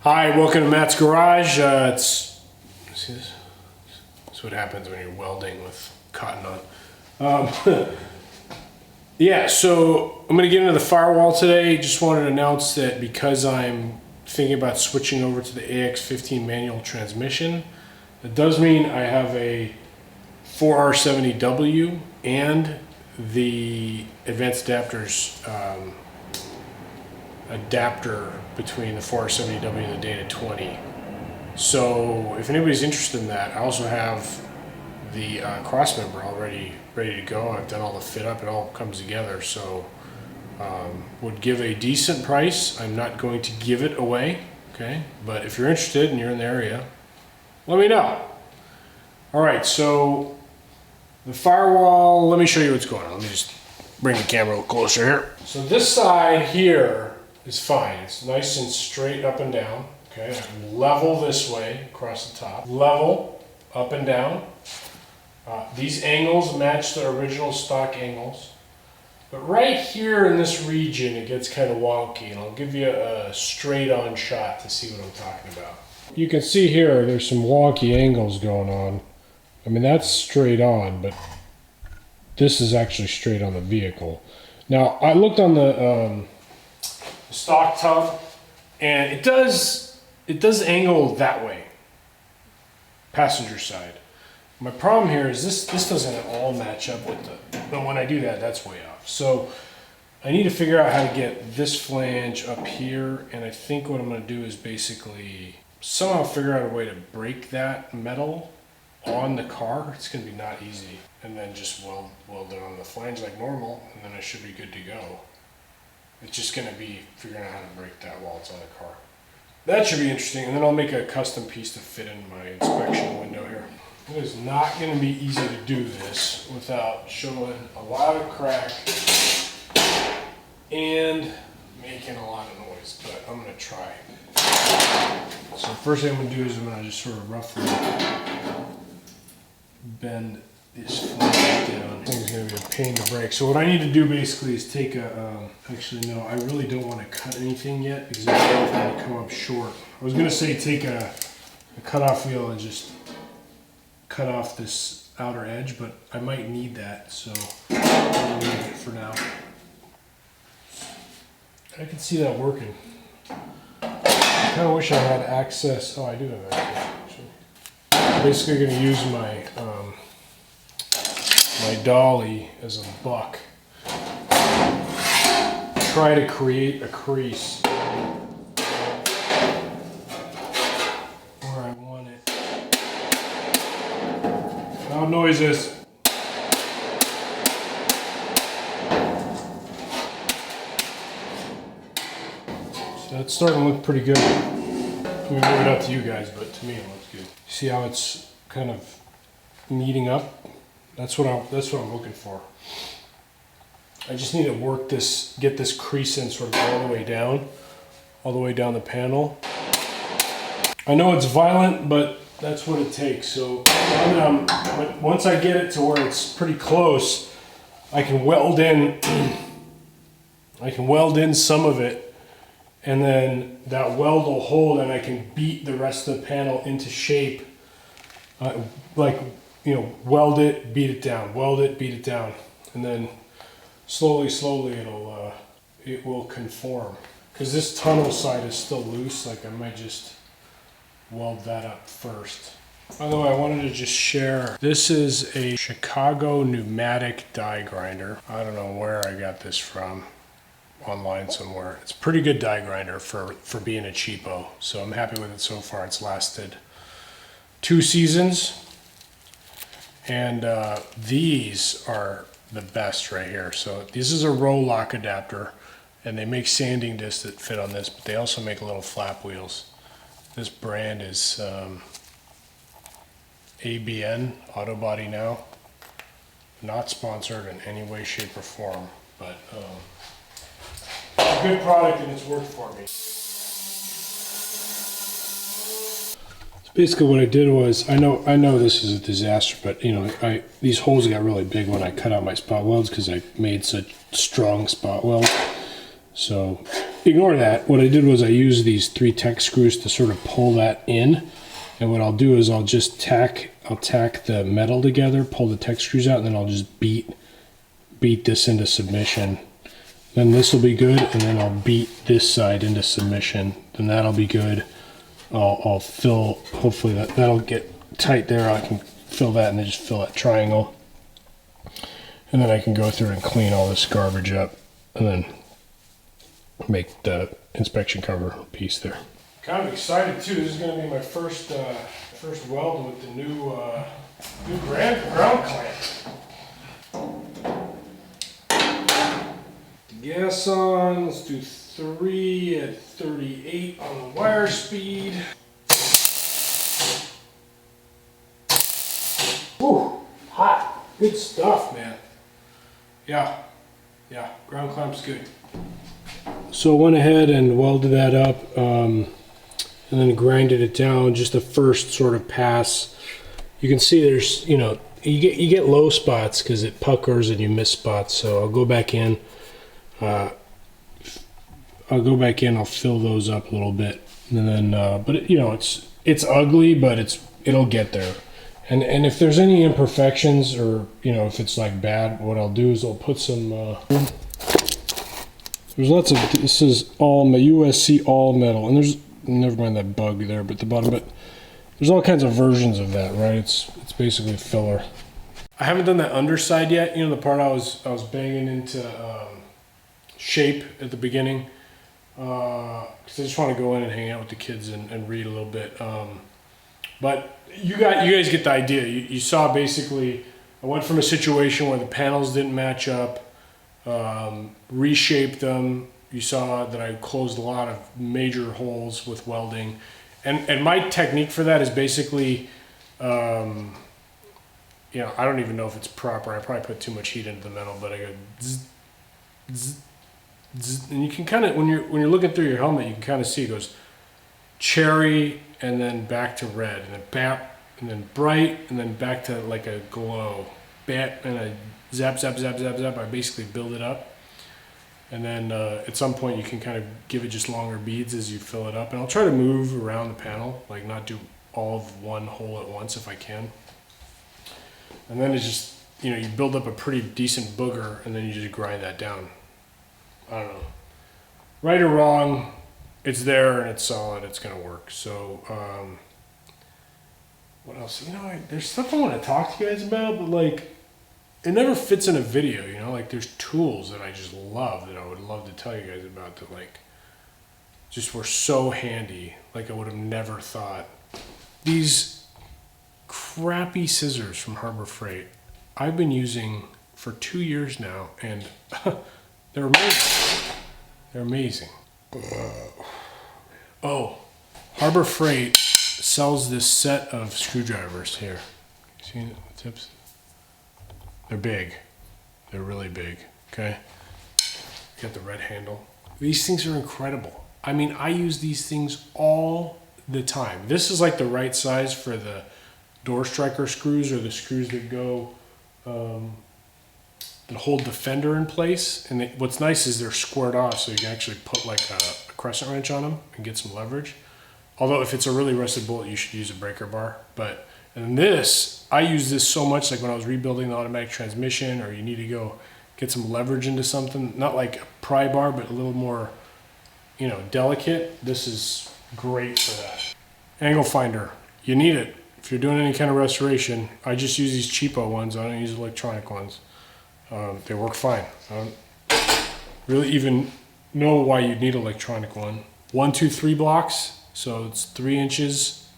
Hi, welcome to Matt's Garage. See this? That's what happens when you're welding with cotton on. Yeah, so I'm going to get into the Firewall today. Just wanted to announce that because I'm thinking about switching over to the AX15 manual transmission, it does mean I have a 4R70W and the advanced adapters adapter between the 4R70W and the Data 20. So if anybody's interested in that, I also have the cross member already ready to go. I've done all the fit up, it all comes together. So would give a decent price. I'm not going to give it away, okay? But if you're interested and you're in the area, let me know. All right, so the Firewall, let me show you what's going on. Let me just bring the camera a little closer here. So this side here is fine. It's nice and straight up and down. Okay, I can level this way across the top. Level up and down. These angles match the original stock angles. But right here in this region, it gets kind of wonky, and I'll give you a straight on shot to see what I'm talking about. You can see here, there's some wonky angles going on. I mean, that's straight on, but this is actually straight on the vehicle. Now, I looked on the stock tub, and it does angle that way, passenger side. My problem here is this doesn't at all match up with but when I do that, that's way off. So I need to figure out how to get this flange up here, and I think what I'm going to do is basically somehow figure out a way to break that metal on the car. It's going to be not easy, and then just weld it on the flange like normal, and then I should be good to go. It's just going to be figuring out how to break that while it's on the car. That should be interesting, and then I'll make a custom piece to fit in my inspection window here. It is not going to be easy to do this without showing a lot of crack and making a lot of noise, but I'm going to try. So first thing I'm going to do is I'm going to just sort of roughly bend this flange down. This thing's going to be a pain to break. So what I need to do basically is take actually no, I really don't want to cut anything yet because it's going to come up short. I was going to say take a cutoff wheel and just cut off this outer edge, but I might need that, so I'll leave it for now. I can see that working. I kind of wish I had access. Oh, I do have access, actually. I'm basically going to use my my dolly as a buck. Try to create a crease where I want it. Loud noises. So that's starting to look pretty good. Let me move it up to you guys, but to me it looks good. See how it's kind of kneading up? That's what I'm looking for. I just need to work this, get this crease in sort of all the way down the panel. I know it's violent, but that's what it takes. So once I get it to where it's pretty close, I can weld in. I can weld in some of it, and then that weld will hold, and I can beat the rest of the panel into shape, like, you know, weld it, beat it down, weld it, beat it down, and then slowly it will conform. Because this tunnel side is still loose, like I might just weld that up first. By the way, I wanted to just share, this is a Chicago pneumatic die grinder. I don't know where I got this from, online somewhere. It's a pretty good die grinder for being a cheapo, so I'm happy with it so far. It's lasted 2 seasons. And these are the best right here. So this is a row lock adapter, and they make sanding discs that fit on this, but they also make little flap wheels. This brand is ABN, Auto Body Now. Not sponsored in any way, shape, or form, but it's a good product and it's worked for me. Basically what I did was, I know this is a disaster, but you know, these holes got really big when I cut out my spot welds because I made such strong spot welds. So ignore that. What I did was I used these 3 Tech screws to sort of pull that in. And what I'll do is I'll just tack the metal together, pull the Tech screws out, and then I'll just beat this into submission. Then this will be good, and then I'll beat this side into submission. Then that'll be good. I'll fill, hopefully that'll get tight there. I can fill that and then just fill that triangle. And then I can go through and clean all this garbage up and then make the inspection cover piece there. Kind of excited too. This is going to be my first weld with the new ground clamp. The gas on. Let's do 3 at 38 on the wire speed. Whew, hot. Good stuff, man. Yeah, ground clamp's good. So I went ahead and welded that up and then grinded it down. Just the first sort of pass. You can see there's, you know, you get low spots because it puckers and you miss spots. So I'll go back in. I'll fill those up a little bit, and then but it, you know, it's ugly, but it'll get there. And if there's any imperfections, or you know, if it's like bad, what I'll do is I'll put some there's lots of, this is all my USC all metal, and there's, never mind that bug there but the bottom, but there's all kinds of versions of that, right? It's basically filler. I haven't done that underside yet, you know, the part I was banging into shape at the beginning, because I just want to go in and hang out with the kids and read a little bit. But you guys get the idea. You saw basically, I went from a situation where the panels didn't match up, reshaped them. You saw that I closed a lot of major holes with welding, and my technique for that is basically, you know, I don't even know if it's proper. I probably put too much heat into the metal, but I go zzz, zzz, zzz, and you can kind of, when you're looking through your helmet, you can kind of see it goes cherry and then back to red and then bap and then bright and then back to like a glow, bap, and I zap zap zap zap zap. I basically build it up. And then at some point you can kind of give it just longer beads as you fill it up. And I'll try to move around the panel, like not do all of one hole at once if I can. And then it's just, you know, you build up a pretty decent booger and then you just grind that down. I don't know. Right or wrong, it's there and it's solid, it's gonna work. So, what else? You know, there's stuff I want to talk to you guys about, but like, it never fits in a video, you know, like there's tools that I just love that I would love to tell you guys about that like just were so handy, like I would have never thought. These crappy scissors from Harbor Freight, I've been using for 2 years now, and they're amazing. They're amazing. Oh, Harbor Freight sells this set of screwdrivers here. See the tips? They're big. They're really big, okay? Got the red handle. These things are incredible. I mean, I use these things all the time. This is like the right size for the door striker screws, or the screws that go, that hold the fender in place. And what's nice is they're squared off, so you can actually put like a crescent wrench on them and get some leverage. Although if it's a really rusted bolt, you should use a breaker bar. And this, I use this so much, like when I was rebuilding the automatic transmission, or you need to go get some leverage into something, not like a pry bar, but a little more, you know, delicate. This is great for that. Angle finder, you need it. If you're doing any kind of restoration, I just use these cheapo ones. I don't use electronic ones. They work fine. I don't really even know why you'd need an electronic one. 1, 2, 3 blocks. So it's 3 inches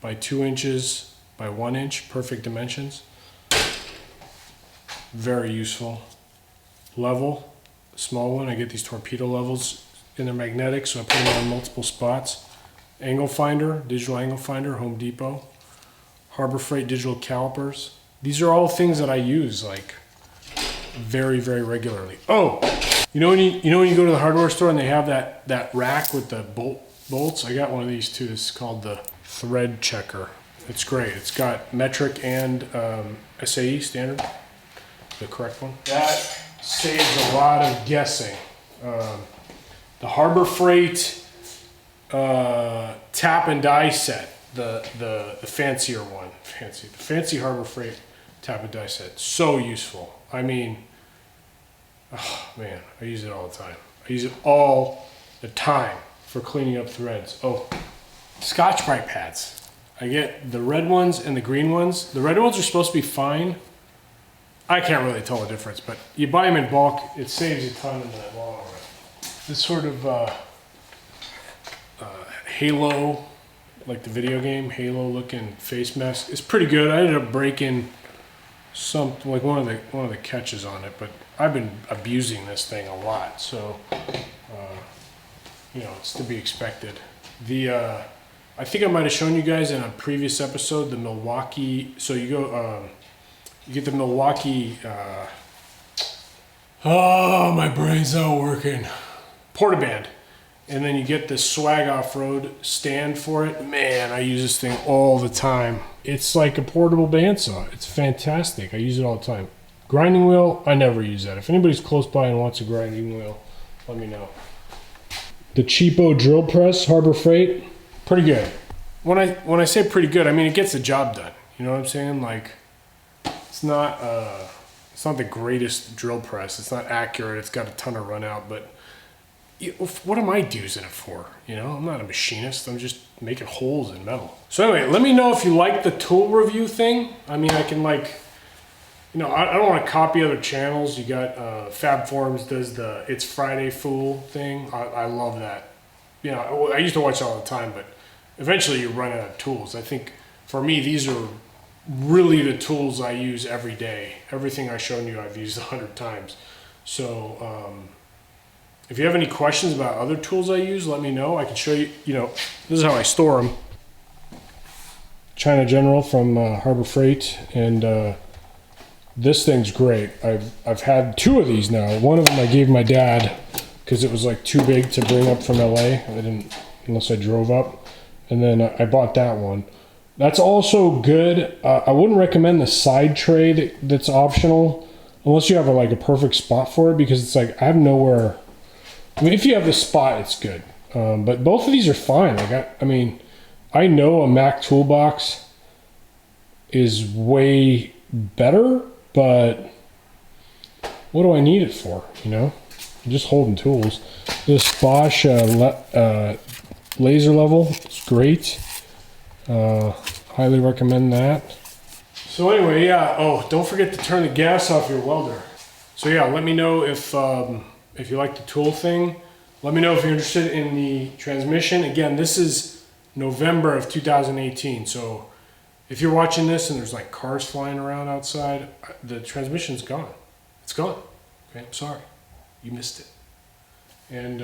by 2 inches by 1 inch, perfect dimensions. Very useful. Level, small one. I get these torpedo levels, and they're magnetic, so I put them on multiple spots. Angle finder, digital angle finder, Home Depot. Harbor Freight digital calipers. These are all things that I use like very, very regularly. Oh, you know when you go to the hardware store and they have that rack with the bolts? I got one of these too. This is called the thread checker. It's great. It's got metric and SAE standard, the correct one. That saves a lot of guessing. the Harbor Freight tap and die set, the fancier one, the fancy Harbor Freight tap and die set. So useful. I mean, oh man, I use it all the time. I use it all the time for cleaning up threads. Oh, ScotchBrite pads. I get the red ones and the green ones. The red ones are supposed to be fine. I can't really tell the difference, but you buy them in bulk, it saves a ton in the long run. This sort of Halo, like the video game, Halo looking face mask is pretty good. I ended up breaking like one of the catches on it, but I've been abusing this thing a lot, so you know, it's to be expected. I think I might have shown you guys in a previous episode the Milwaukee. So you go, you get the Milwaukee. Oh, my brain's not working. Portaband, and then you get this Swag Off-Road stand for it. Man, I use this thing all the time. It's like a portable bandsaw. It's fantastic. I use it all the time. Grinding wheel, I never use that. If anybody's close by and wants a grinding wheel, let me know. The Cheapo Drill Press, Harbor Freight, pretty good. When I say pretty good, I mean it gets the job done. You know what I'm saying? Like, it's not the greatest drill press. It's not accurate. It's got a ton of run out, but what am I using it for? You know, I'm not a machinist. I'm just making holes in metal. So anyway, let me know if you like the tool review thing. I mean, I can like, you know, I don't want to copy other channels. You got Fab Forums does the It's Friday Fool thing. I love that. You know, I used to watch it all the time, but eventually you run out of tools. I think for me, these are really the tools I use every day. Everything I've shown you, I've used 100 times. So if you have any questions about other tools I use, let me know. I can show you, you know, this is how I store them. China General from Harbor Freight, and this thing's great. I've had 2 of these now. One of them I gave my dad because it was like too big to bring up from LA. I didn't, unless I drove up. And then I bought that one. That's also good. I wouldn't recommend the side tray that's optional unless you have like a perfect spot for it, because it's like I have nowhere. I mean, if you have the spot, it's good. But both of these are fine. Like I mean, I know a Mac toolbox is way better, but what do I need it for? You know, I'm just holding tools. This Bosch laser level is great. Highly recommend that. So anyway, yeah. Oh, don't forget to turn the gas off your welder. So yeah, let me know if you like the tool thing. Let me know if you're interested in the transmission. Again, this is November of 2018. So if you're watching this and there's like cars flying around outside, the transmission's gone. It's gone. Okay, I'm sorry. You missed it. And